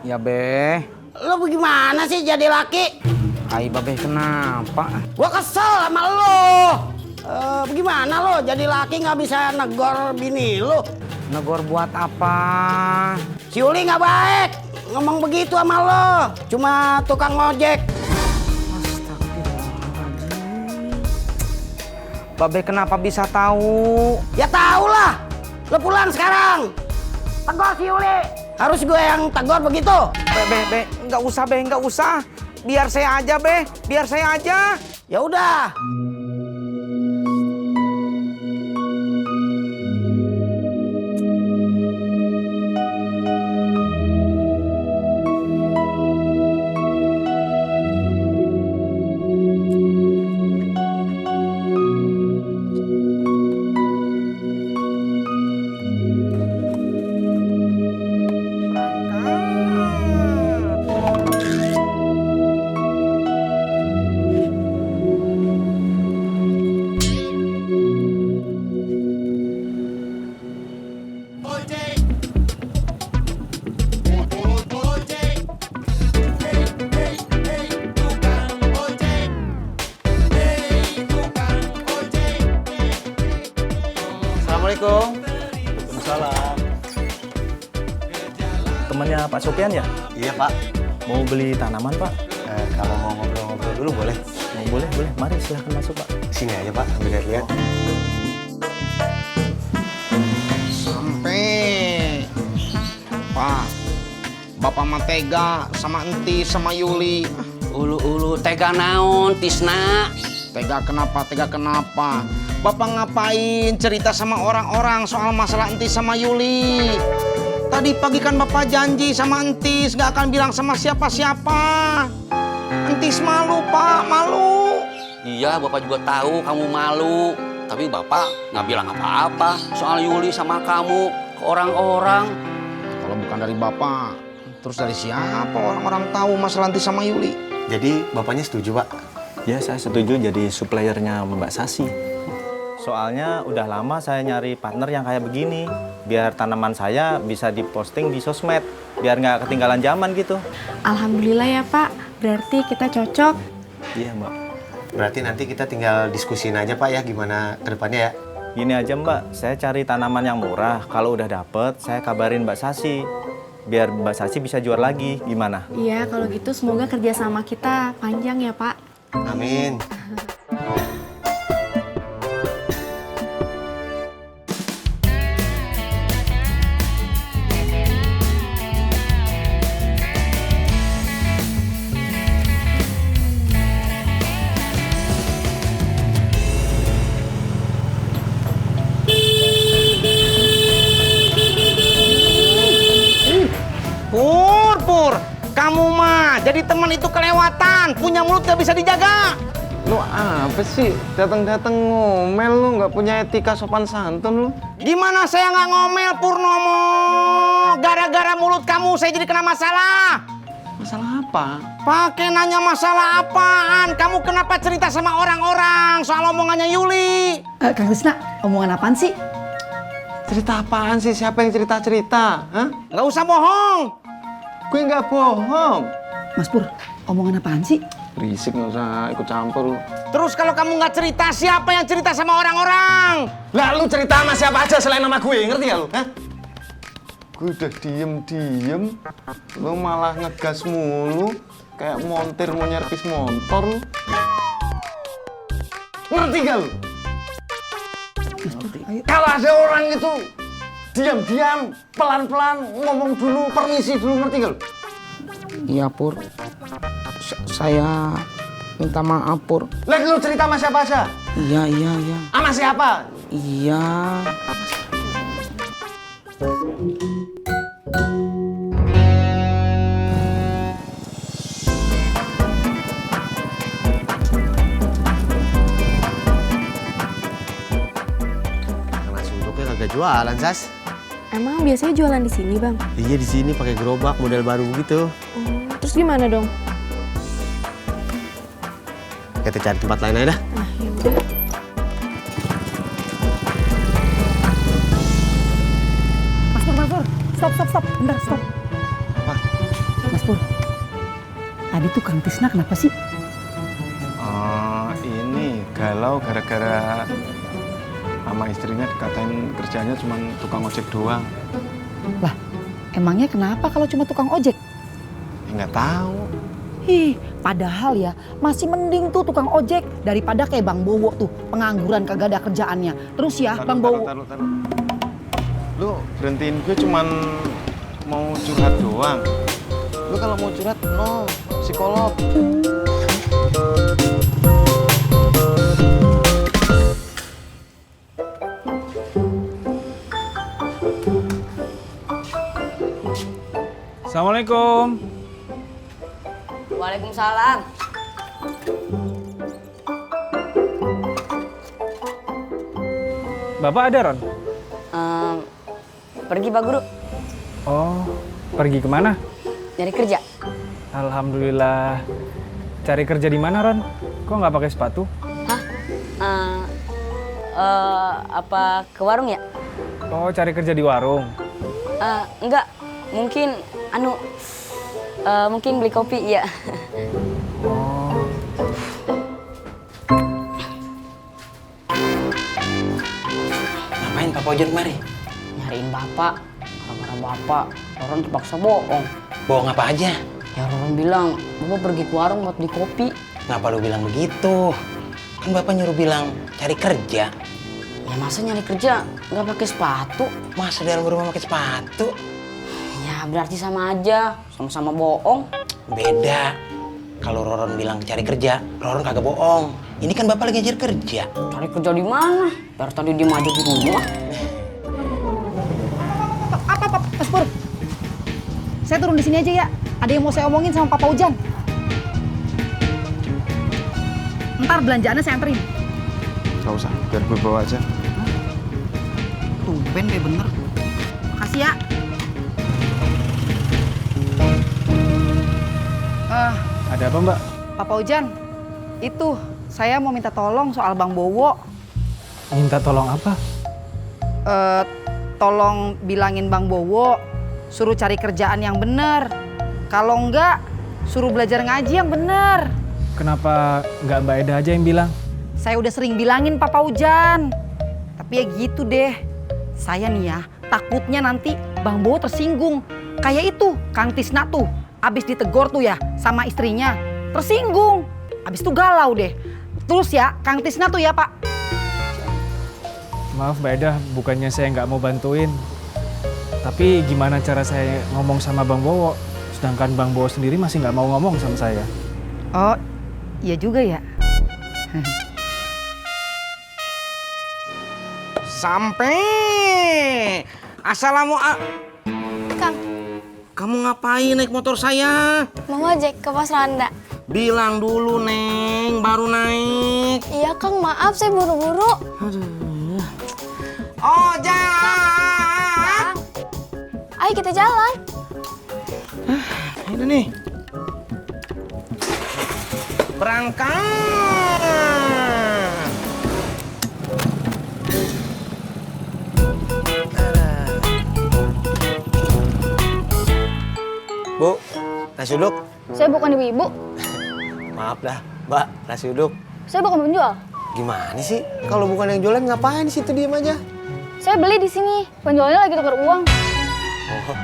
Ya Be. Lo bagaimana sih jadi laki? Hai Babe kenapa? Gua kesel sama lo. Bagaimana lo jadi laki nggak bisa negor bini lo? Negor buat apa? Si Uli nggak baik ngomong begitu sama lo. Cuma tukang ojek. Astagfirullahaladzim. Babe kenapa bisa tahu? Ya tau lah. Lo pulang sekarang. Tegur si Uli. Harus gue yang tegur begitu? Be, nggak usah Be, nggak usah. Biar saya aja Be, biar saya aja. Ya udah. Assalamualaikum. Waalaikumsalam. Temannya Pak Sofian ya? Iya Pak. Mau beli tanaman Pak? Kalau mau ngobrol-ngobrol dulu boleh? Boleh. Mari silahkan masuk Pak. Sini aja Pak, ambil lihat-lihat. Sampai Pak, Bapak mah tega sama Enti sama Yuli. Ulu tega naon Tisna? Tega kenapa? Bapak ngapain cerita sama orang-orang soal masalah Entis sama Yuli? Tadi pagi kan Bapak janji sama Entis gak akan bilang sama siapa-siapa. Entis malu Pak, malu. Iya, Bapak juga tahu kamu malu. Tapi Bapak nggak bilang apa-apa soal Yuli sama kamu ke orang-orang. Kalau bukan dari Bapak, terus dari siapa orang-orang tahu masalah Entis sama Yuli? Jadi Bapaknya setuju Pak? Ya saya setuju jadi suppliernya Mbak Sasi. Soalnya udah lama saya nyari partner yang kayak begini. Biar tanaman saya bisa diposting di sosmed. Biar nggak ketinggalan zaman gitu. Alhamdulillah ya Pak, berarti kita cocok. Iya Mbak. Berarti nanti kita tinggal diskusin aja Pak ya gimana ke depannya ya? Gini aja Mbak, saya cari tanaman yang murah. Kalau udah dapet, saya kabarin Mbak Sasi. Biar Mbak Sasi bisa jual lagi, gimana? Iya, kalau gitu semoga kerjasama kita panjang ya Pak. Amin. Pur, kamu mah jadi teman itu kelewatan, punya mulut gak bisa dijaga. Lu apa sih? Datang-datang ngomel lu, nggak punya etika sopan santun lu. Gimana saya nggak ngomel Purnomo? Gara-gara mulut kamu saya jadi kena masalah. Masalah apa? Pakai nanya masalah apaan? Kamu kenapa cerita sama orang-orang soal omongannya Yuli? Kang Tisna, omongan apaan sih? Cerita apaan sih? Siapa yang cerita-cerita? Hah? Nggak usah bohong. Gue nggak bohong. Mas Pur, omongan apaan sih? Berisik, nggak usah ikut campur lu. Terus kalau kamu nggak cerita, siapa yang cerita sama orang-orang? Lah lu cerita sama siapa aja selain nama gue, ngerti gak lu? Hah? Gue udah diem, lu malah ngegas mulu. Kayak montir mau nyervis motor lu. Ngerti gak lu? Kalau ada orang itu diam-diam, pelan-pelan ngomong dulu, permisi dulu, ngerti gak lu? Iya Pur, saya minta maaf Pur. Lah lu cerita sama siapa aja? Iya. Sama siapa? Iya. Nasi uduknya kagak jualan, Sas. Emang biasanya jualan di sini Bang? Iya di sini pakai gerobak model baru gitu. Terus gimana dong? Kita cari tempat lain aja dah. Ah, ya udah. Mas Pur, stop, bentar, stop. Apa? tadi tuh Kang Tisna kenapa sih? Ini galau gara-gara sama istrinya dikatain kerjanya cuma tukang ojek doang. Lah, emangnya kenapa kalau cuma tukang ojek? Ya, nggak tahu. Padahal ya masih mending tuh tukang ojek daripada kayak Bang Bowo tuh pengangguran kagak ada kerjaannya. Terus ya Bang Bowo. Taruh. Lu berhentiin gue cuman mau curhat doang. Lu kalau mau curhat, no, psikolog. Assalamualaikum. Waalaikumsalam. Bapak ada, Ron? Pergi Pak Guru, Oh, pergi kemana? nyari kerja. Alhamdulillah. Cari kerja di mana, Ron? Kok nggak pakai sepatu? Hah? Apa ke warung ya? Oh, cari kerja di warung. Enggak, mungkin mungkin beli kopi ya. Oh. Ngapain Papa Ojan kemari? Nyariin bapak, gara-gara bapak Roron terpaksa bohong. Bohong apa aja? Ya Roron bilang, bapak pergi ke warung buat beli kopi. Kenapa lu bilang begitu? Kan Bapak nyuruh bilang cari kerja. Ya masa nyari kerja nggak pakai sepatu? Masa dalam rumah pakai sepatu? Ya berarti sama aja, sama-sama bohong. Beda. Kalau Roron bilang cari kerja, Roron kagak bohong. Ini kan Bapak lagi cari kerja. Cari kerja di mana? Biar tadi diem aja di rumah. Apa, Mas Pur? Saya turun di sini aja ya. Ada yang mau saya omongin sama Papa Ujan. Ntar belanjaannya saya anterin. Gak usah, biar gue bawa aja. Tumben kayak bener. Makasih ya. Ada apa, Mbak? Papa Ujan, itu saya mau minta tolong soal Bang Bowo. Minta tolong apa? Tolong bilangin Bang Bowo, suruh cari kerjaan yang bener. Kalau enggak, suruh belajar ngaji yang bener. Kenapa nggak Mbak Eda aja yang bilang? Saya udah sering bilangin Papa Ujan. Tapi ya gitu deh. Saya nih ya, takutnya nanti Bang Bowo tersinggung. Kayak itu, Kang Tisna tuh. Abis ditegor tuh ya sama istrinya. Tersinggung. Abis itu galau deh. Terus ya, Kang Tisna tuh ya Pak. Maaf Mbak Eda, bukannya saya nggak mau bantuin. Tapi gimana cara saya ngomong sama Bang Bowo? Sedangkan Bang Bowo sendiri masih nggak mau ngomong sama saya. Oh, iya juga ya. Sampai. Assalamualaikum. Kang, Kamu ngapain naik motor saya? mau ngojek ke Pos Randa. Bilang dulu, Neng, baru naik. Iya Kang, maaf saya buru-buru. Ojak! Ayo kita jalan. Ini nih. Berangkat. Bu, nasi uduk. Saya bukan ibu-ibu, Maaf dah, Mbak, nasi uduk. saya bukan penjual. Gimana sih? Kalau bukan yang jualan ngapain di situ diem aja? Saya beli di sini, penjualnya lagi tukar uang. Oh,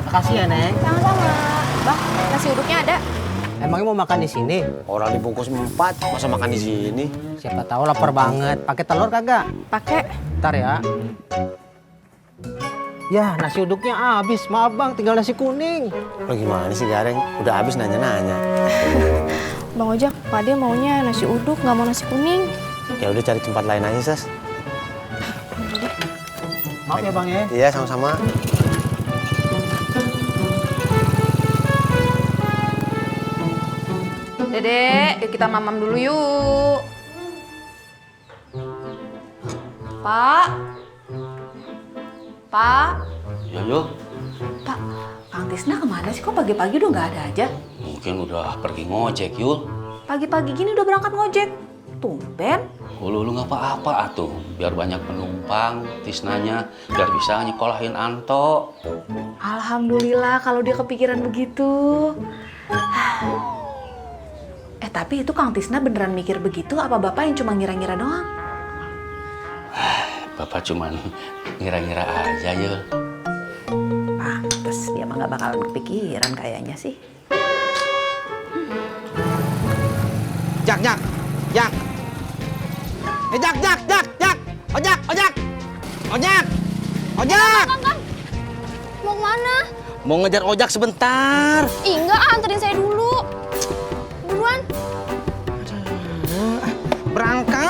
Makasih ya, Neng. Sama-sama. Bang, nasi uduknya ada. Emangnya mau makan di sini? orang dibungkus 4, masa makan di sini? Siapa tahu lapar banget. Pakai telur kagak? Pakai. Ntar ya. Ya, nasi uduknya habis. Maaf Bang, tinggal nasi kuning. Lo gimana sih Gareng? Udah habis nanya-nanya. Bang Ojak, Pak Ade maunya nasi uduk, nggak mau nasi kuning. Ya udah cari tempat lain aja, Sas. Maaf ya Bang ya. Iya, sama-sama. Dedek, yuk kita mamam dulu yuk. Pak. Pak. Ya yuk. Pak, Kang Tisna kemana sih? Kok pagi-pagi udah nggak ada aja? Mungkin udah pergi ngojek, Yul. Pagi-pagi gini udah berangkat ngojek. Tumben. Lu nggak apa-apa atuh, biar banyak penumpang, tisnanya, biar bisa nyekolahin Anto. Alhamdulillah kalau dia kepikiran begitu. Tapi itu Kang Tisna beneran mikir begitu apa Bapak yang cuma ngira-ngira doang? Bapak cuman ngira-ngira aja, Yul. Pantes dia mah gak bakalan kepikiran kayaknya sih. Jak. Jak. Ojak. Kang. Mau kemana? Mau ngejar ojak sebentar. Ih, enggak, anterin saya dulu. Buruan. Berangkat.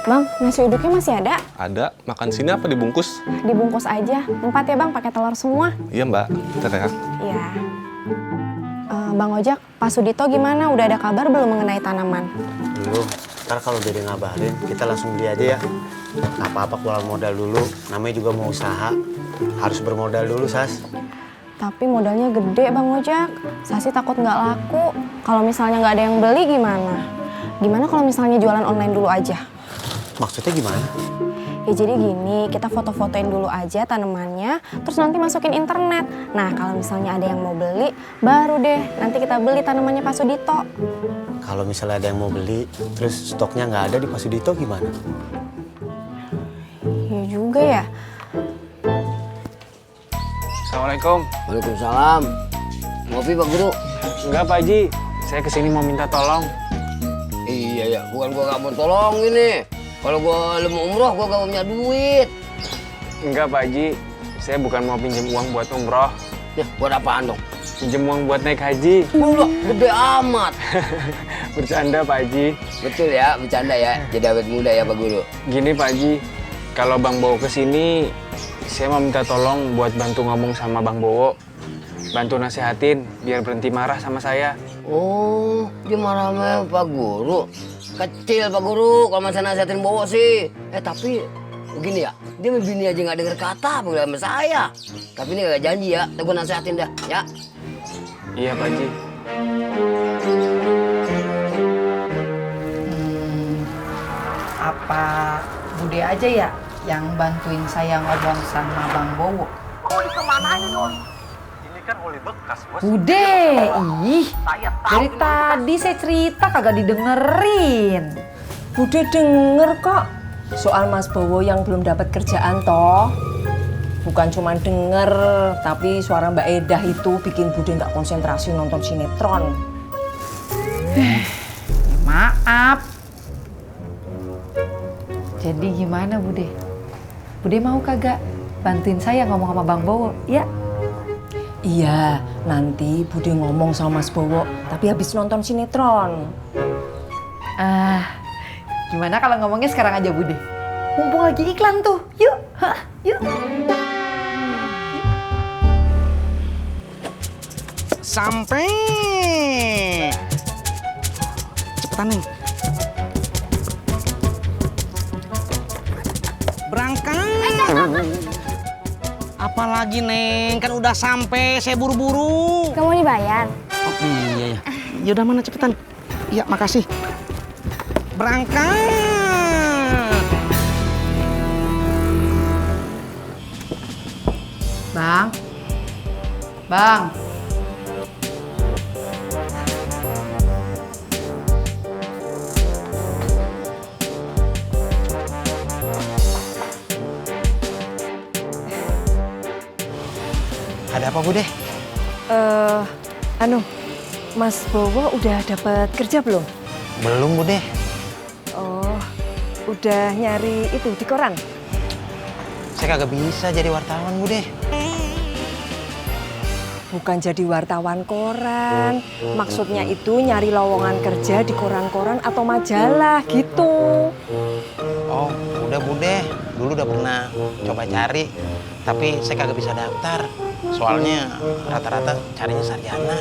Bang, nasi uduknya masih ada? Ada. Makan sini apa dibungkus? Dibungkus aja. 4 ya Bang, pakai telur semua. Iya mbak. Bentar ya. Iya. Bang Ojak, Pak Sudito gimana? Udah ada kabar belum mengenai tanaman? Belum. Ntar kalau dia ngabarin, kita langsung beli aja ya. Nggak apa-apa keluar modal dulu. Namanya juga mau usaha. Harus bermodal dulu, Sas. Tapi modalnya gede Bang Ojak. Sasi takut nggak laku. Kalau misalnya nggak ada yang beli gimana? Gimana kalau misalnya jualan online dulu aja? Maksudnya gimana? Ya jadi gini, kita foto-fotoin dulu aja tanamannya, terus nanti masukin internet. Nah kalau misalnya ada yang mau beli, baru deh nanti kita beli tanamannya Pak Sudito. Kalau misalnya ada yang mau beli, terus stoknya nggak ada di Pak Sudito gimana? Ya juga ya. Assalamualaikum. Waalaikumsalam. Ngopi Pak Guru? Enggak Pak Haji, saya kesini mau minta tolong. Iya ya, bukan gua nggak mau tolong ini. Kalau gua mau umroh, gua gak punya duit. Enggak Pak Haji, saya bukan mau pinjam uang buat umroh. Ya, buat apaan dong? Pinjam uang buat naik haji. Udah, gede amat. Bercanda Pak Haji. Betul ya, bercanda ya. Jadi awet muda ya Pak Guru. Gini Pak Haji, kalau Bang Bowo kesini, saya mau minta tolong buat bantu ngomong sama Bang Bowo. Bantu nasihatin, biar berhenti marah sama saya. Oh, dia marah sama Pak Guru. Kecil Pak Guru, kalau masa nasihatin Bowo sih. Tapi begini ya, dia bini aja nggak denger kata apa sama saya. Tapi ini gak janji ya, gue nasihatin dah, ya. Iya Pak Haji. Apa Bude aja ya yang bantuin saya ngomong sama Bang Bowo? Oh, kemana aja dong? Bude, ih, dari tadi saya cerita kagak didengerin. Bude denger kok soal Mas Bowo yang belum dapat kerjaan toh. Bukan cuma denger, tapi suara Mbak Edah itu bikin Bude nggak konsentrasi nonton sinetron. Maaf. Jadi gimana Bude? Bude mau kagak bantuin saya ngomong sama Bang Bowo, ya? Iya, nanti Bude ngomong sama Mas Bowo, tapi habis nonton sinetron. Gimana kalau ngomongnya sekarang aja Bude? Mumpung lagi iklan tuh, yuk, yuk. Sampai. Cepetan nih. Berangkat. Apalagi Neng, kan udah sampai, saya buru-buru. Kamu dibayar? Oh iya ya. Yaudah mana cepetan. Iya makasih. Berangkat. Bang. Bang. Ada apa Bude? Mas Bowo udah dapat kerja belum? Belum Bude. Oh, udah nyari itu di koran? Saya kagak bisa jadi wartawan Bude. Bukan jadi wartawan koran. Maksudnya itu nyari lowongan kerja di koran-koran atau majalah gitu. Oh, udah Bude. Dulu udah pernah coba cari. Tapi saya kagak bisa daftar. Soalnya rata-rata carinya sarjana.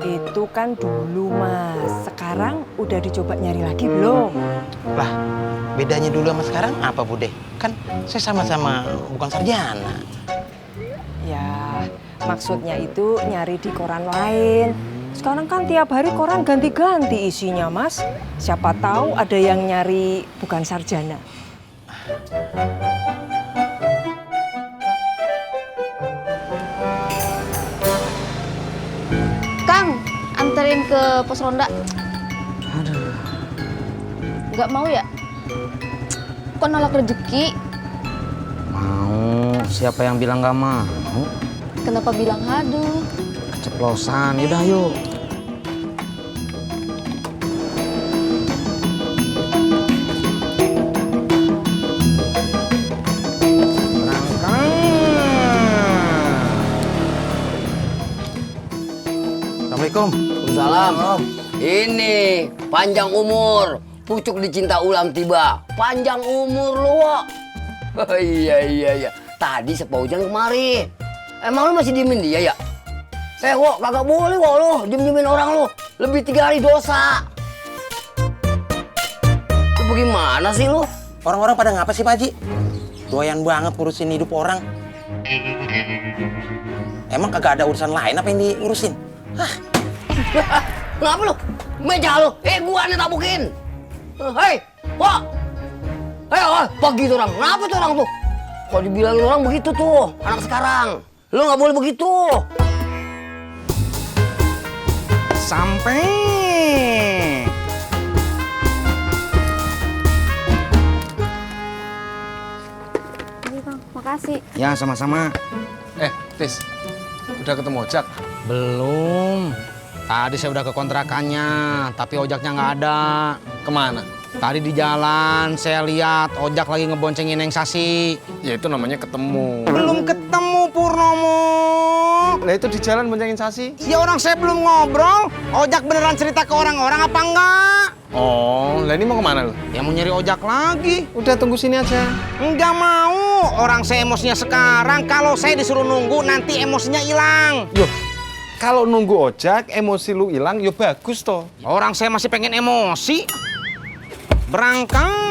Itu kan dulu Mas. Sekarang udah dicoba nyari lagi belum? Lah, bedanya dulu sama sekarang apa Bude? Kan saya sama-sama bukan sarjana. Ya, maksudnya itu nyari di koran lain. Sekarang kan tiap hari koran ganti-ganti isinya, Mas. Siapa tahu ada yang nyari bukan sarjana. Kang, anterin ke pos ronda. Aduh. Nggak mau ya? Kok nolak rezeki? Mau, siapa yang bilang nggak mau? Kenapa bilang aduh? Keceplosan, yaudah yuk. Assalamualaikum. Waalaikumsalam. Ini panjang umur, pucuk dicinta ulang tiba. Panjang umur lu, Wak. Oh, iya. Tadi sepaujan kemari. Emang lu masih diemin dia ya? Wak, kagak boleh Wak lu diem-diemin orang lu. Lebih 3 hari dosa. Lu bagaimana sih lu? Orang-orang pada ngapa sih Pak Haji? Doyan banget ngurusin hidup orang. Emang kagak ada urusan lain apa yang diurusin? Hah? Kenapa lu? Meja lu. Gua nih tabukin. Hei, Wak. Pagi tuh orang. Kenapa tuh orang tuh? Kalau dibilangin orang begitu tuh, anak sekarang. Lu nggak boleh begitu. Sampai. Ini Bang, makasih. Ya, sama-sama. Tis, udah ketemu ojak? Belum. Tadi saya udah ke kontrakannya, tapi ojaknya nggak ada. Kemana? Tadi di jalan, saya lihat ojak lagi ngeboncengin Neng Sasi. Ya itu namanya ketemu. Belum ketemu, Purnomo. Lah itu di jalan boncengin Sasi. Ya orang saya belum ngobrol. Ojak beneran cerita ke orang-orang apa enggak? Oh, lah ini mau kemana lu? Ya mau nyari ojak lagi. Udah tunggu sini aja. Enggak mau. Orang saya emosinya sekarang. Kalau saya disuruh nunggu, nanti emosinya hilang. Yo, kalau nunggu ojak, emosi lu hilang, yo bagus toh. Orang saya masih pengen emosi. Berangkat.